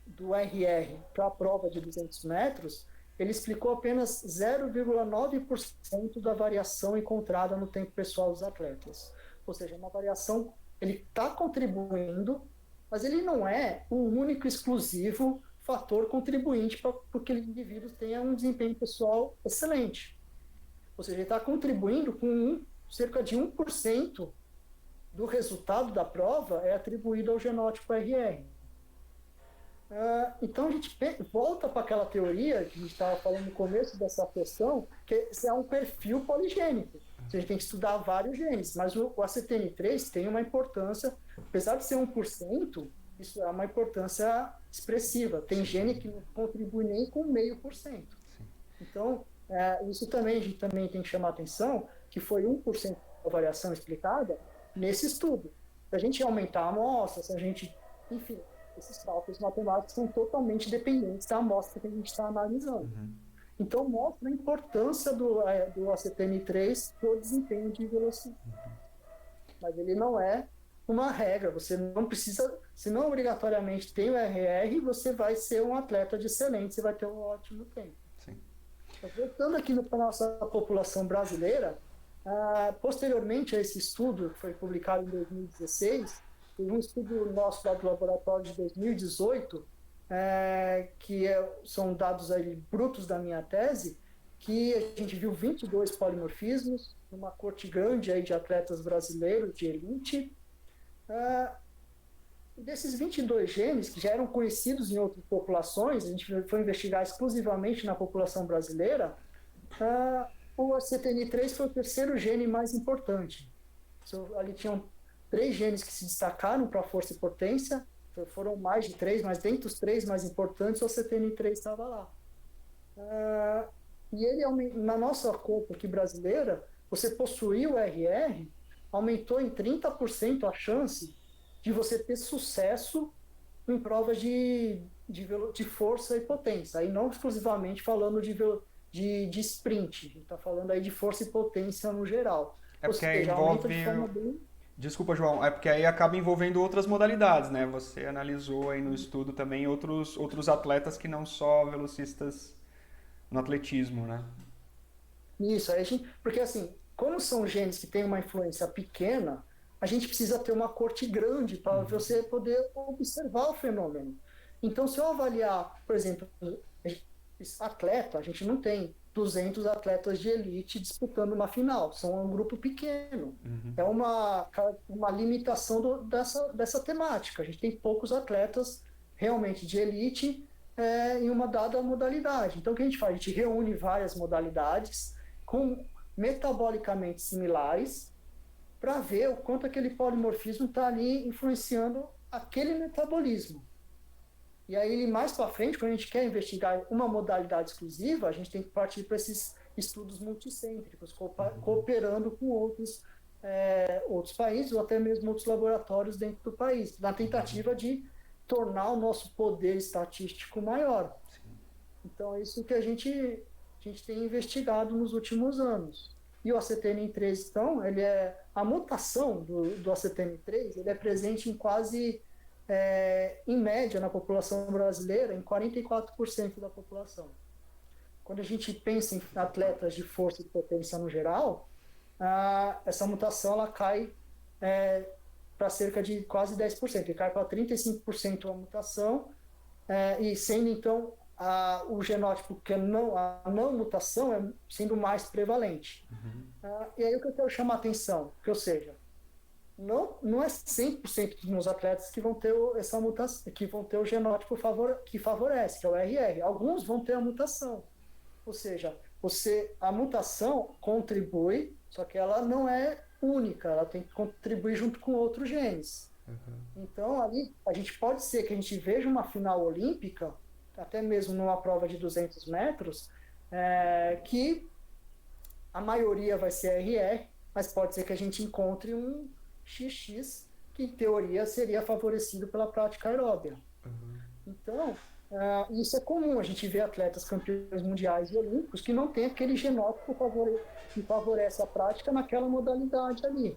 do RR para a prova de 200 metros, ele explicou apenas 0,9% da variação encontrada no tempo pessoal dos atletas. Ou seja, uma variação, ele está contribuindo, mas ele não é o único exclusivo fator contribuinte para que aquele indivíduo tenha um desempenho pessoal excelente. Ou seja, ele está contribuindo com cerca de 1% do resultado da prova é atribuído ao genótipo RR. Então a gente volta para aquela teoria que a gente estava falando no começo dessa questão, que é um perfil poligênico. A gente tem que estudar vários genes, mas o ACTN3 tem uma importância, apesar de ser 1%, isso é uma importância expressiva. Tem gene que não contribui nem com 0,5%. Então, isso também a gente também tem que chamar atenção, que foi 1% da variação explicada nesse estudo. Se a gente aumentar a amostra, se a gente, enfim, esses cálculos matemáticos são totalmente dependentes da amostra que a gente está analisando. Então, mostra a importância do ACTN3 para o desempenho de velocista. Mas ele não é uma regra, você não precisa, se não obrigatoriamente tem o RR, você vai ser um atleta de excelente, você vai ter um ótimo tempo. Sim. Voltando aqui para a nossa população brasileira, posteriormente a esse estudo, que foi publicado em 2016, teve um estudo nosso lá do laboratório de 2018, são dados aí brutos da minha tese, que a gente viu 22 polimorfismos, uma corte grande aí de atletas brasileiros de elite. Desses 22 genes, que já eram conhecidos em outras populações, a gente foi investigar exclusivamente na população brasileira, o ACTN3 foi o terceiro gene mais importante. Ali tinham 3 genes que se destacaram para força e potência, foram mais de 3, mas dentre os 3 mais importantes, o ACTN3 estava lá. E ele, na nossa corpo aqui brasileira, você possuir o RR, aumentou em 30% a chance de você ter sucesso em provas de força e potência. Aí não exclusivamente falando de sprint, a gente está falando aí de força e potência no geral. Ou seja, aumenta de forma bem... Desculpa, João, é porque aí acaba envolvendo outras modalidades, né? Você analisou aí no estudo também outros atletas que não só velocistas no atletismo, né? Isso, porque assim, como são genes que têm uma influência pequena, a gente precisa ter uma corte grande para você poder observar o fenômeno. Então, se eu avaliar, por exemplo, atleta, a gente não tem 200 atletas de elite disputando uma final, são um grupo pequeno. É uma limitação dessa temática. A gente tem poucos atletas realmente de elite em uma dada modalidade. Então, o que a gente faz? A gente reúne várias modalidades com metabolicamente similares para ver o quanto aquele polimorfismo está ali influenciando aquele metabolismo. E aí, mais para frente, quando a gente quer investigar uma modalidade exclusiva, a gente tem que partir para esses estudos multicêntricos, cooperando com outros países ou até mesmo outros laboratórios dentro do país, na tentativa de tornar o nosso poder estatístico maior. Então, é isso que a gente tem investigado nos últimos anos. E o ACTN3, então, a mutação do ACTN3, ele é presente em quase... em média, na população brasileira, em 44% da população. Quando a gente pensa em atletas de força e potência no geral, essa mutação ela cai para cerca de quase 10%, ele cai para 35% a mutação, e sendo então o genótipo que a não mutação sendo mais prevalente. E aí o que eu quero chamar a atenção, ou seja, não é 100% dos meus atletas que vão ter essa mutação, que vão ter o genótipo que favorece, que é o RR. Alguns vão ter a mutação. Ou seja, a mutação contribui, só que ela não é única, ela tem que contribuir junto com outros genes. Então, ali, a gente pode ser que a gente veja uma final olímpica, até mesmo numa prova de 200 metros, que a maioria vai ser RR, mas pode ser que a gente encontre um XX, que em teoria seria favorecido pela prática aeróbia. Então, isso é comum, a gente vê atletas campeões mundiais e olímpicos que não tem aquele genótipo que favorece a prática naquela modalidade ali.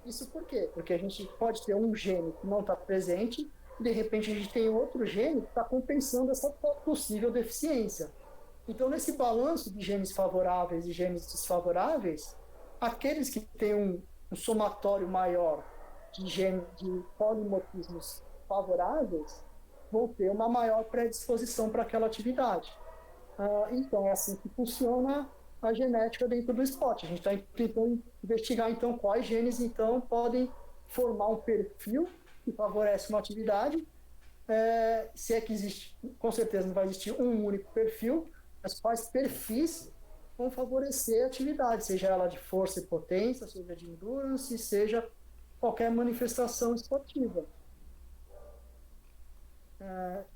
Isso por quê? Porque a gente pode ter um gene que não está presente, e de repente a gente tem outro gene que está compensando essa possível deficiência. Então, nesse balanço de genes favoráveis e genes desfavoráveis, aqueles que têm um somatório maior de polimorfismos favoráveis vão ter uma maior predisposição para aquela atividade. Então, é assim que funciona a genética dentro do esporte. A gente está tentando investigar, então, quais genes, então, podem formar um perfil que favorece uma atividade se é que existe, com certeza não vai existir um único perfil, mas quais perfis vão favorecer a atividade, seja ela de força e potência, seja de endurance, seja qualquer manifestação esportiva.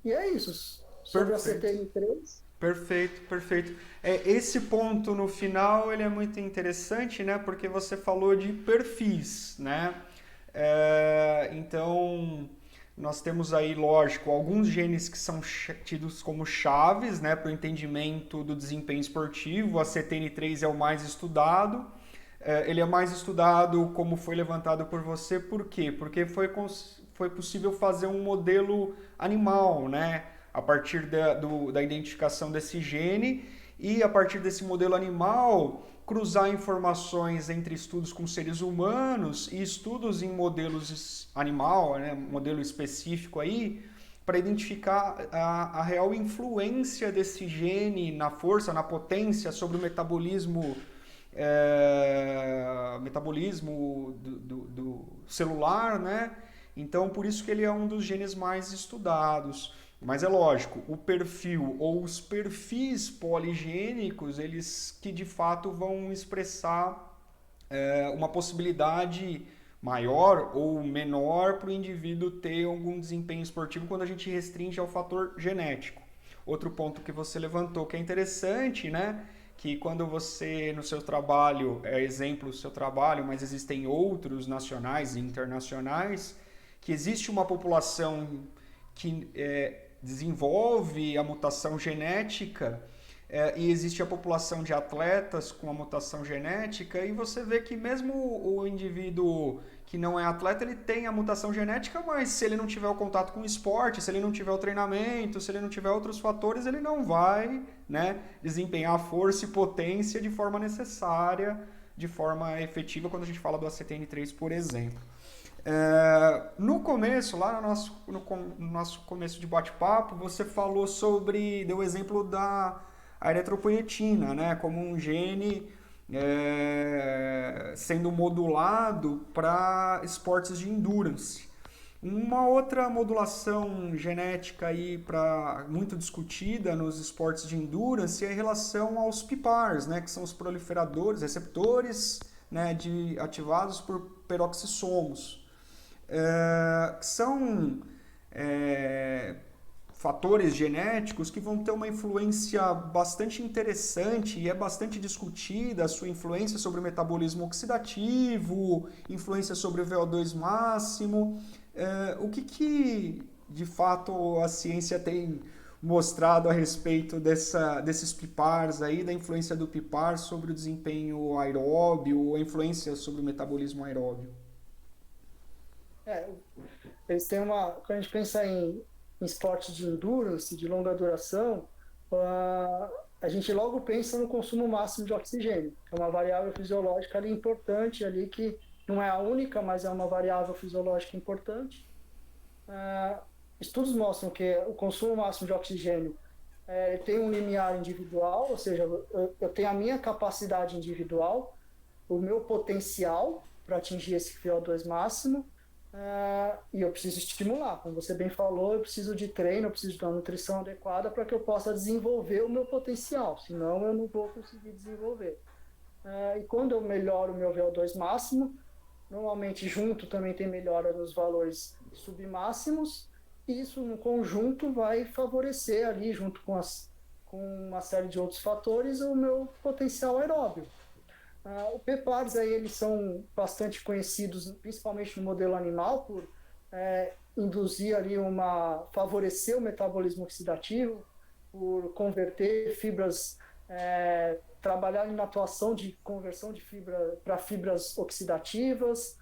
E é isso. Sobre a Perfeito. CTN3. Perfeito, perfeito. Esse ponto no final ele é muito interessante, né? Porque você falou de perfis, né? Então, nós temos aí, lógico, alguns genes que são tidos como chaves, né, para o entendimento do desempenho esportivo. A CTN3 é o mais estudado. Ele é mais estudado, como foi levantado por você, por quê? Porque foi possível fazer um modelo animal, né? A partir da identificação desse gene e a partir desse modelo animal cruzar informações entre estudos com seres humanos e estudos em modelos animal, né, modelo específico aí, para identificar a real influência desse gene na força, na potência sobre o metabolismo do celular, né? Então, por isso que ele é um dos genes mais estudados. Mas é lógico, o perfil ou os perfis poligênicos, eles que de fato vão expressar uma possibilidade maior ou menor para o indivíduo ter algum desempenho esportivo quando a gente restringe ao fator genético. Outro ponto que você levantou que é interessante, né? Que quando você no seu trabalho, é exemplo do seu trabalho, mas existem outros nacionais e internacionais, que existe uma população que desenvolve a mutação genética e existe a população de atletas com a mutação genética e você vê que mesmo o indivíduo que não é atleta, ele tem a mutação genética, mas se ele não tiver o contato com o esporte, se ele não tiver o treinamento, se ele não tiver outros fatores, ele não vai, né, desempenhar a força e potência de forma necessária, de forma efetiva, quando a gente fala do ACTN3, por exemplo. No começo, lá no nosso começo de bate-papo, você falou deu o exemplo da eritropoietina, né, como um gene sendo modulado para esportes de endurance. Uma outra modulação genética aí muito discutida nos esportes de endurance é em relação aos PPARs, né, que são os proliferadores, receptores, né, ativados por peroxissomos. Que são fatores genéticos que vão ter uma influência bastante interessante e é bastante discutida a sua influência sobre o metabolismo oxidativo, influência sobre o VO2 máximo. O que de fato a ciência tem mostrado a respeito desses PPARs aí, da influência do PPAR sobre o desempenho aeróbio, a influência sobre o metabolismo aeróbio? Eles têm quando a gente pensa em esporte de endurance, de longa duração, a gente logo pensa no consumo máximo de oxigênio, que é uma variável fisiológica ali importante, ali que não é a única, mas é uma variável fisiológica importante. Estudos mostram que o consumo máximo de oxigênio tem um limiar individual, ou seja, eu tenho a minha capacidade individual, o meu potencial para atingir esse VO2 máximo, e eu preciso estimular. Como você bem falou, eu preciso de treino, eu preciso de uma nutrição adequada para que eu possa desenvolver o meu potencial, senão eu não vou conseguir desenvolver. E quando eu melhoro o meu VO2 máximo, normalmente junto também tem melhora nos valores submáximos, e isso no conjunto vai favorecer ali, junto com uma série de outros fatores, o meu potencial aeróbio. Os PPARs aí, eles são bastante conhecidos, principalmente no modelo animal, por induzir ali favorecer o metabolismo oxidativo, por converter fibras, trabalhar na atuação de conversão de fibra para fibras oxidativas.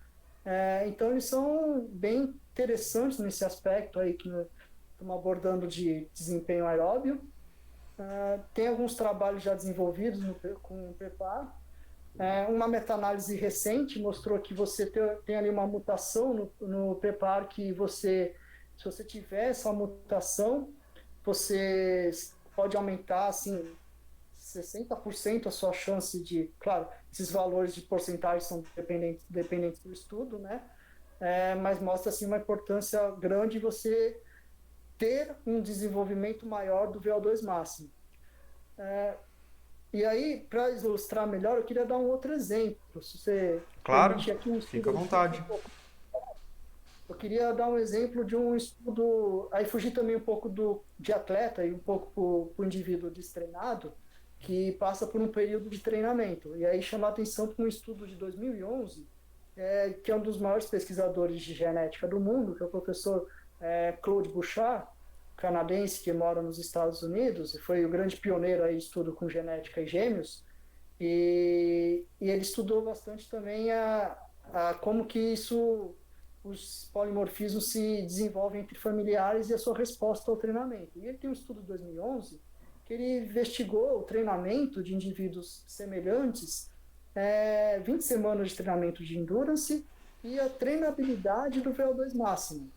Então, eles são bem interessantes nesse aspecto aí que estamos abordando de desempenho aeróbio. Tem alguns trabalhos já desenvolvidos com o PPAR. Uma meta-análise recente mostrou que você tem ali uma mutação no PPAR que se você tiver essa mutação, você pode aumentar assim 60% a sua chance de, claro, esses valores de porcentagem são dependentes do estudo, né? Mas mostra assim uma importância grande você ter um desenvolvimento maior do VO2 máximo. E aí, para ilustrar melhor, eu queria dar um outro exemplo. Se você Claro, permitir aqui um fica à estudo, vontade. eu queria dar um exemplo de um estudo, aí fugir também um pouco de atleta e um pouco para o indivíduo destreinado, que passa por um período de treinamento. E aí chamar atenção para um estudo de 2011, que é um dos maiores pesquisadores de genética do mundo, que é o professor Claude Bouchard, canadense que mora nos Estados Unidos, e foi o grande pioneiro aí de estudo com genética e gêmeos, e ele estudou bastante também como que os polimorfismos se desenvolvem entre familiares e a sua resposta ao treinamento. E ele tem um estudo de 2011 que ele investigou o treinamento de indivíduos semelhantes, 20 semanas de treinamento de endurance e a treinabilidade do VO2 máximo.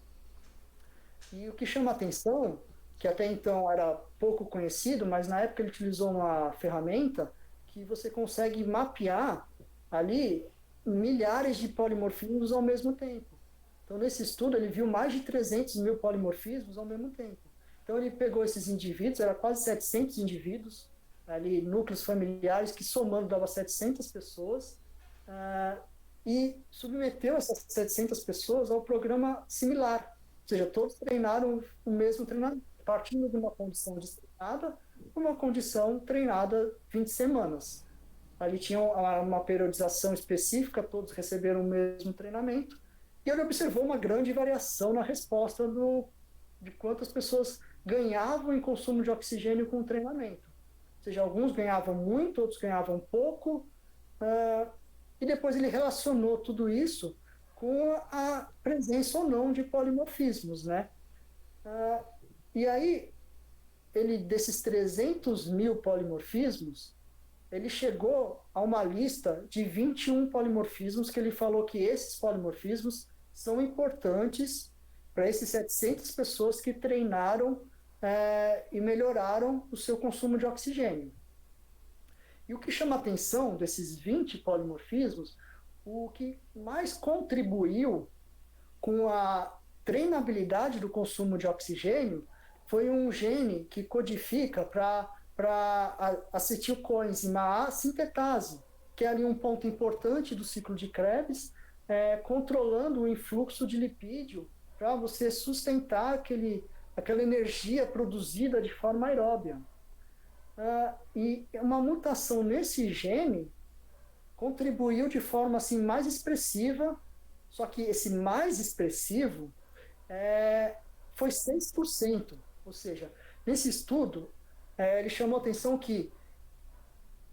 E o que chama atenção, que até então era pouco conhecido, mas na época ele utilizou uma ferramenta que você consegue mapear ali milhares de polimorfismos ao mesmo tempo. Então, nesse estudo, ele viu mais de 300 mil polimorfismos ao mesmo tempo. Então, ele pegou esses indivíduos, era quase 700 indivíduos, ali, núcleos familiares, que somando dava 700 pessoas, e submeteu essas 700 pessoas ao programa similar. Ou seja, todos treinaram o mesmo treinamento, partindo de uma condição destreinada para uma condição treinada 20 semanas. Ali tinha uma periodização específica, todos receberam o mesmo treinamento, e ele observou uma grande variação na resposta de quantas pessoas ganhavam em consumo de oxigênio com o treinamento. Ou seja, alguns ganhavam muito, outros ganhavam pouco, e depois ele relacionou tudo isso com a presença ou não de polimorfismos, né? E aí, desses 300 mil polimorfismos, ele chegou a uma lista de 21 polimorfismos que ele falou que esses polimorfismos são importantes para esses 700 pessoas que treinaram e melhoraram o seu consumo de oxigênio. E o que chama a atenção desses 20 polimorfismos, o que mais contribuiu com a treinabilidade do consumo de oxigênio foi um gene que codifica para acetilcoenzima A sintetase, que é ali um ponto importante do ciclo de Krebs, controlando o influxo de lipídio para você sustentar aquela energia produzida de forma aeróbia. E uma mutação nesse gene contribuiu de forma assim, mais expressiva, só que esse mais expressivo foi 6%. Ou seja, nesse estudo, ele chamou a atenção que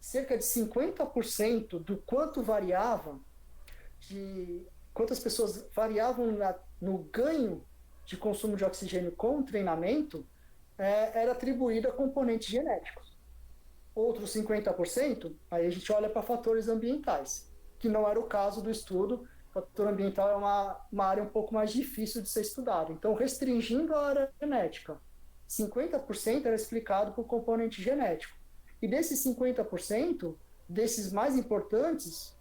cerca de 50% do quanto variava, de quantas pessoas variavam no ganho de consumo de oxigênio com o treinamento, era atribuído a componentes genéticos. Outros 50%, aí a gente olha para fatores ambientais, que não era o caso do estudo. O fator ambiental é uma área um pouco mais difícil de ser estudada. Então, restringindo a área genética, 50% era explicado por componente genético. E desses 50%, desses mais importantes,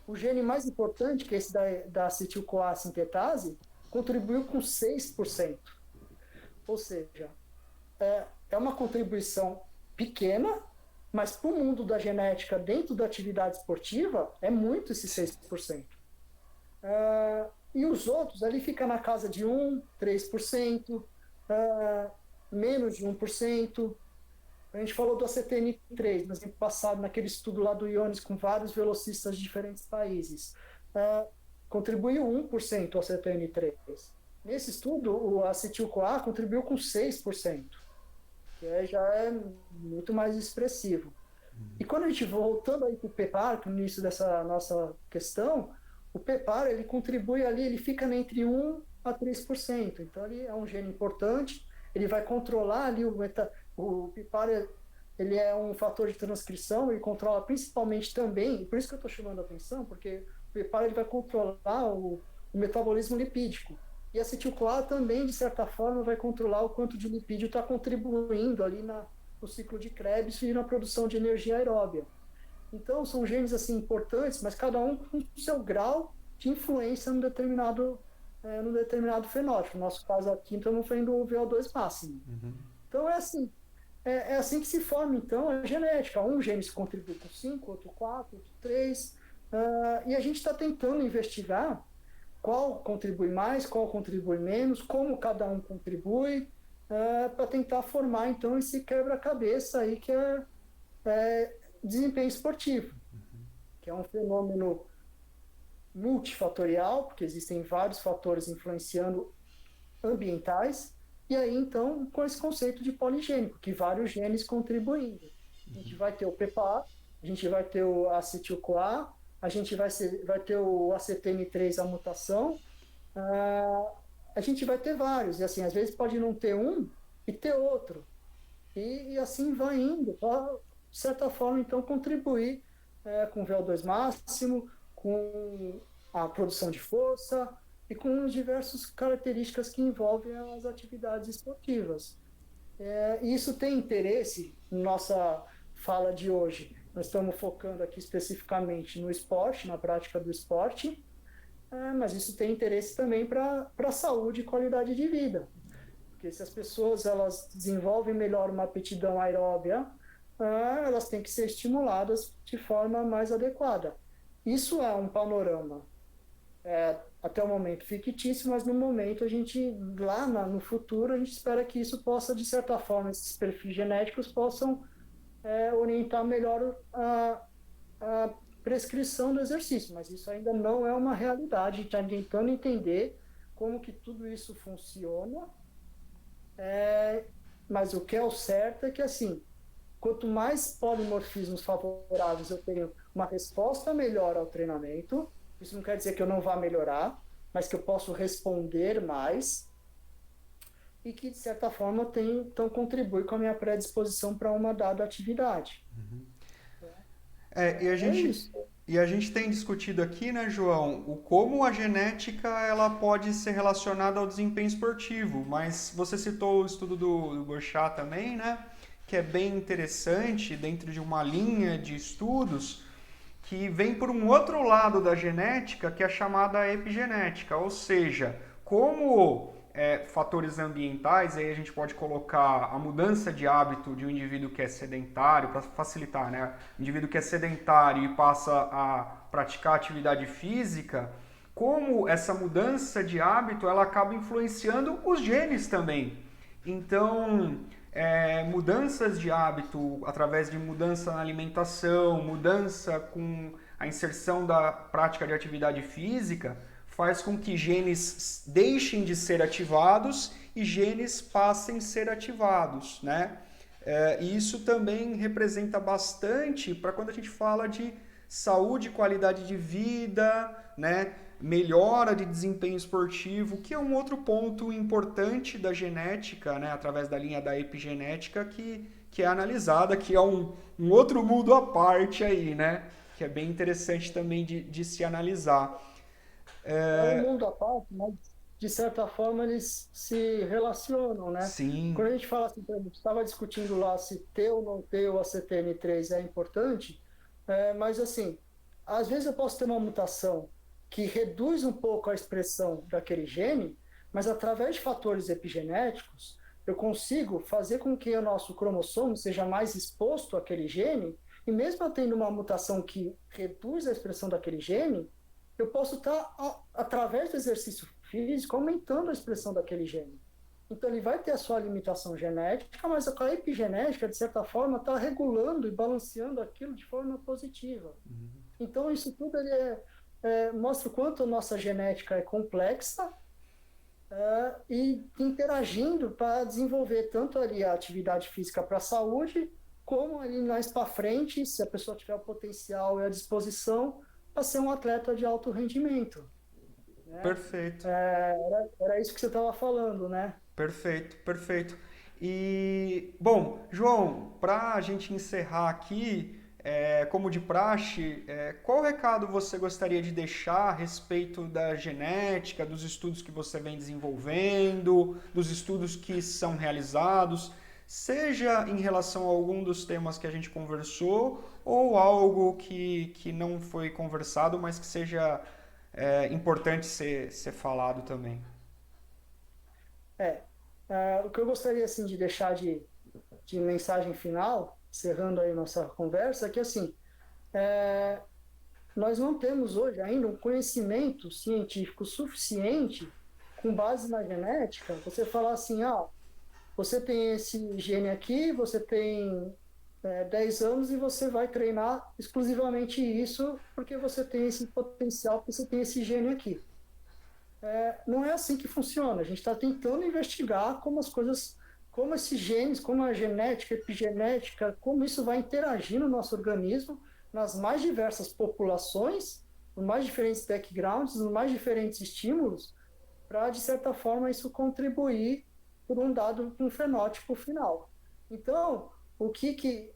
o gene mais importante, que é esse da acetil-CoA sintetase, contribuiu com 6%. Ou seja, é uma contribuição pequena, mas para o mundo da genética dentro da atividade esportiva, é muito esse 6%. E os outros, ali fica na casa de 1%, 3%, menos de 1%. A gente falou do ACTN3, mas no passado, naquele estudo lá do Iones com vários velocistas de diferentes países, contribuiu 1% ao ACTN3. Nesse estudo, o acetil-CoA contribuiu com 6%, que já é muito mais expressivo. E quando a gente voltando aí para o PEPAR, no início dessa nossa questão, o PEPAR ele contribui ali, ele fica entre 1% a 3%. Então, ele é um gene importante, ele vai controlar ali o PEPAR, ele é um fator de transcrição, ele controla principalmente também, e por isso que eu estou chamando a atenção, porque o PEPAR ele vai controlar o metabolismo lipídico. E a acetil-CoA também, de certa forma, vai controlar o quanto de lipídio está contribuindo ali no ciclo de Krebs e na produção de energia aeróbia. Então, são genes assim, importantes, mas cada um com o seu grau de influência num determinado num determinado fenótipo. No nosso caso aqui, então, não foi do VO2 máximo. Então, é assim que se forma, então, a genética. Um gene se contribui com 5, outro 4, outro 3. E a gente está tentando investigar qual contribui mais, qual contribui menos, como cada um contribui, para tentar formar, então, esse quebra-cabeça aí que é desempenho esportivo, que é um fenômeno multifatorial, porque existem vários fatores influenciando ambientais, e aí, então, com esse conceito de poligênico, que vários genes contribuindo. A gente vai ter o PPA, a gente vai ter o acetil-CoA, a gente vai ter o ACTN3, a mutação, a gente vai ter vários, e assim, às vezes pode não ter um e ter outro, e assim vai indo, para, de certa forma, então, contribuir com o VO2 máximo, com a produção de força e com as diversas características que envolvem as atividades esportivas. E isso tem interesse na nossa fala de hoje. Nós estamos focando aqui especificamente no esporte, na prática do esporte, mas isso tem interesse também para a saúde e qualidade de vida. Porque se as pessoas elas desenvolvem melhor uma aptidão aeróbia, elas têm que ser estimuladas de forma mais adequada. Isso é um panorama, até o momento fictício, mas no momento a gente, lá no futuro, a gente espera que isso possa, de certa forma, esses perfis genéticos possam orientar melhor a prescrição do exercício, mas isso ainda não é uma realidade, a gente está tentando entender como que tudo isso funciona, mas o que é o certo é que, assim, quanto mais polimorfismos favoráveis eu tenho uma resposta melhor ao treinamento, isso não quer dizer que eu não vá melhorar, mas que eu posso responder mais e que, de certa forma, então contribui com a minha predisposição para uma dada atividade. Isso. E a gente tem discutido aqui, né, João, o como a genética ela pode ser relacionada ao desempenho esportivo, mas você citou o estudo do Gauchat também, né, que é bem interessante dentro de uma linha de estudos que vem por um outro lado da genética, que é a chamada epigenética, ou seja, como fatores ambientais, aí a gente pode colocar a mudança de hábito de um indivíduo que é sedentário, para facilitar, né? O indivíduo que é sedentário e passa a praticar atividade física, como essa mudança de hábito ela acaba influenciando os genes também. Então, mudanças de hábito através de mudança na alimentação, mudança com a inserção da prática de atividade física, faz com que genes deixem de ser ativados e genes passem a ser ativados, né? E isso também representa bastante para quando a gente fala de saúde e qualidade de vida, né? Melhora de desempenho esportivo, que é um outro ponto importante da genética, né? Através da linha da epigenética que é analisada, que é um outro mundo à parte aí, né? Que é bem interessante também de se analisar. É um mundo à parte, mas de certa forma eles se relacionam, né? Sim. Quando a gente fala assim, por exemplo, estava discutindo lá se ter ou não ter o ACTN3 é importante, mas assim, às vezes eu posso ter uma mutação que reduz um pouco a expressão daquele gene, mas através de fatores epigenéticos, eu consigo fazer com que o nosso cromossomo seja mais exposto àquele gene, e mesmo eu tendo uma mutação que reduz a expressão daquele gene, eu posso estar, através do exercício físico, aumentando a expressão daquele gene. Então, ele vai ter a sua limitação genética, mas a epigenética, de certa forma, está regulando e balanceando aquilo de forma positiva. Então, isso tudo ele mostra o quanto a nossa genética é complexa e interagindo para desenvolver tanto ali a atividade física para a saúde, como ali mais para frente, se a pessoa tiver o potencial e a disposição, para ser um atleta de alto rendimento. Né? Perfeito. Era isso que você estava falando, né? Perfeito, perfeito. E, bom, João, para a gente encerrar aqui, como de praxe, qual recado você gostaria de deixar a respeito da genética, dos estudos que você vem desenvolvendo, dos estudos que são realizados, seja em relação a algum dos temas que a gente conversou ou algo que não foi conversado, mas que seja importante ser falado também. O que eu gostaria assim de deixar de mensagem final, encerrando aí nossa conversa, é que assim, nós não temos hoje ainda um conhecimento científico suficiente com base na genética. Você falar assim, você tem esse gene aqui, você tem 10 anos e você vai treinar exclusivamente isso porque você tem esse potencial, porque você tem esse gene aqui. Não é assim que funciona. A gente está tentando investigar como as coisas, como esses genes, como a genética, a epigenética, como isso vai interagir no nosso organismo, nas mais diversas populações, nos mais diferentes backgrounds, nos mais diferentes estímulos, para, de certa forma, isso contribuir por um fenótipo final. Então, o que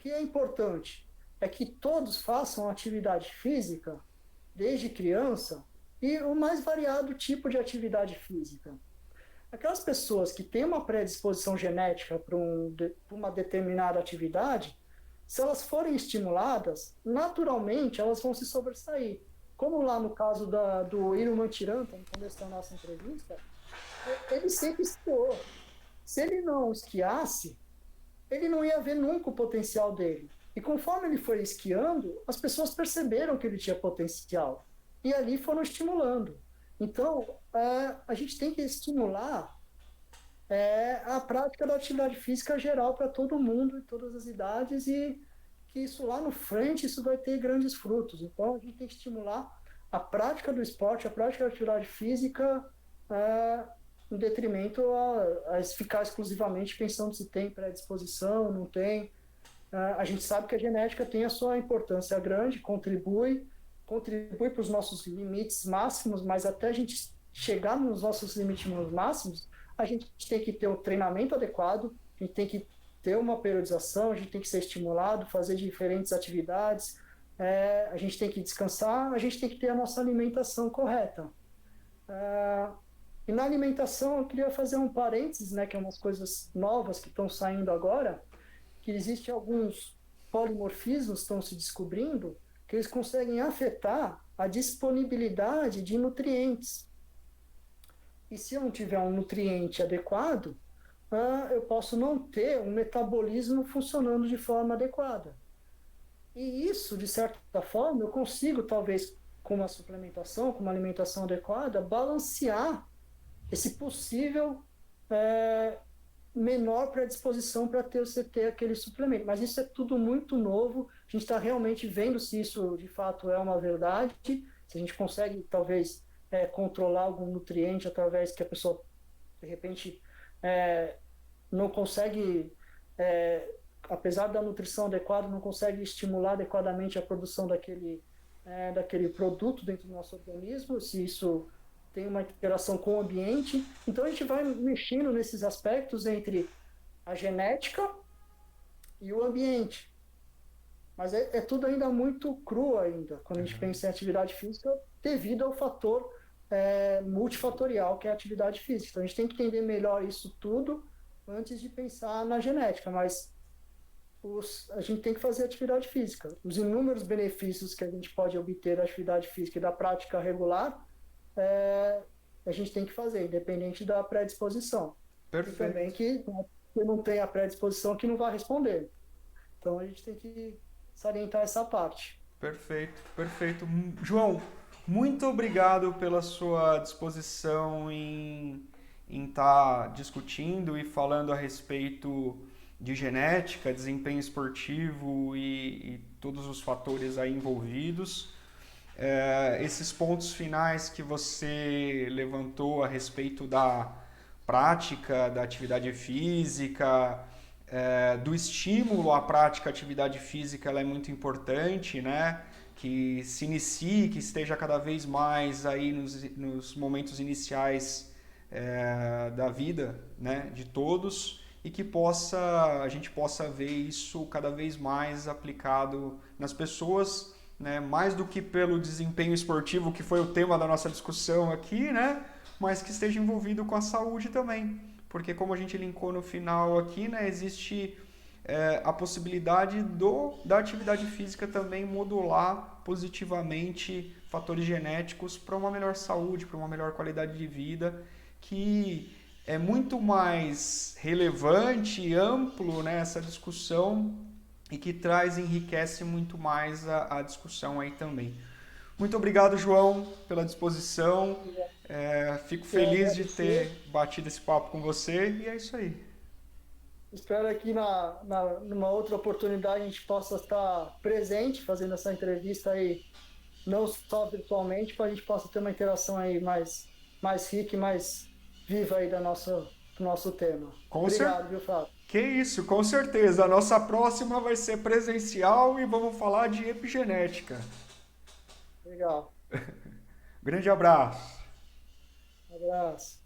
é importante é que todos façam atividade física desde criança e o mais variado tipo de atividade física. Aquelas pessoas que têm uma predisposição genética para uma determinada atividade, se elas forem estimuladas, naturalmente elas vão se sobressair. Como lá no caso do Ilman Tiranta, no começo da nossa entrevista, ele sempre esquiou. Se ele não esquiasse, ele não ia ver nunca o potencial dele. E conforme ele foi esquiando, as pessoas perceberam que ele tinha potencial. E ali foram estimulando. Então, a gente tem que estimular a prática da atividade física geral para todo mundo, em todas as idades, e que isso lá no frente, isso vai ter grandes frutos. Então, a gente tem que estimular a prática do esporte, a prática da atividade física, em detrimento a ficar exclusivamente pensando se tem predisposição, não tem. A gente sabe que a genética tem a sua importância grande, contribui para os nossos limites máximos, mas até a gente chegar nos nossos limites máximos, a gente tem que ter o treinamento adequado, a gente tem que ter uma periodização, a gente tem que ser estimulado, fazer diferentes atividades, a gente tem que descansar, a gente tem que ter a nossa alimentação correta. E na alimentação eu queria fazer um parênteses, né, que é umas coisas novas que estão saindo agora, que existem alguns polimorfismos que estão se descobrindo, que eles conseguem afetar a disponibilidade de nutrientes. E se eu não tiver um nutriente adequado, eu posso não ter um metabolismo funcionando de forma adequada. E isso, de certa forma, eu consigo, talvez, com uma suplementação, com uma alimentação adequada, balancear esse possível menor predisposição para você ter aquele suplemento. Mas isso é tudo muito novo, a gente está realmente vendo se isso de fato é uma verdade, se a gente consegue talvez controlar algum nutriente através que a pessoa de repente não consegue, apesar da nutrição adequada, não consegue estimular adequadamente a produção daquele produto dentro do nosso organismo, se isso tem uma interação com o ambiente. Então a gente vai mexendo nesses aspectos entre a genética e o ambiente. Mas é tudo ainda muito cru ainda, quando a gente pensa em atividade física, devido ao fator multifatorial que é a atividade física. Então a gente tem que entender melhor isso tudo antes de pensar na genética, mas a gente tem que fazer atividade física. Os inúmeros benefícios que a gente pode obter da atividade física e da prática regular, a gente tem que fazer, independente da predisposição. Perfeito. E também que não tem a predisposição que não vai responder. Então a gente tem que salientar essa parte. Perfeito, perfeito. João, muito obrigado pela sua disposição em estar discutindo e falando a respeito de genética, desempenho esportivo e todos os fatores aí envolvidos. Esses pontos finais que você levantou a respeito da prática da atividade física, do estímulo à prática da atividade física, ela é muito importante, né? Que se inicie, que esteja cada vez mais aí nos momentos iniciais da vida, né, de todos, e que a gente possa ver isso cada vez mais aplicado nas pessoas, né, mais do que pelo desempenho esportivo, que foi o tema da nossa discussão aqui, né, mas que esteja envolvido com a saúde também, porque como a gente linkou no final aqui, né, existe a possibilidade da atividade física também modular positivamente fatores genéticos para uma melhor saúde, para uma melhor qualidade de vida, que é muito mais relevante e amplo, né, essa discussão e que enriquece muito mais a discussão aí também. Muito obrigado, João, pela disposição. Fico feliz de ter batido esse papo com você e é isso aí. Espero que numa outra oportunidade a gente possa estar presente fazendo essa entrevista aí, não só virtualmente, para a gente possa ter uma interação aí mais rica e mais viva aí do nosso tema. Obrigado, viu, Fábio? Que isso, com certeza. A nossa próxima vai ser presencial e vamos falar de epigenética. Legal. Grande abraço. Um abraço.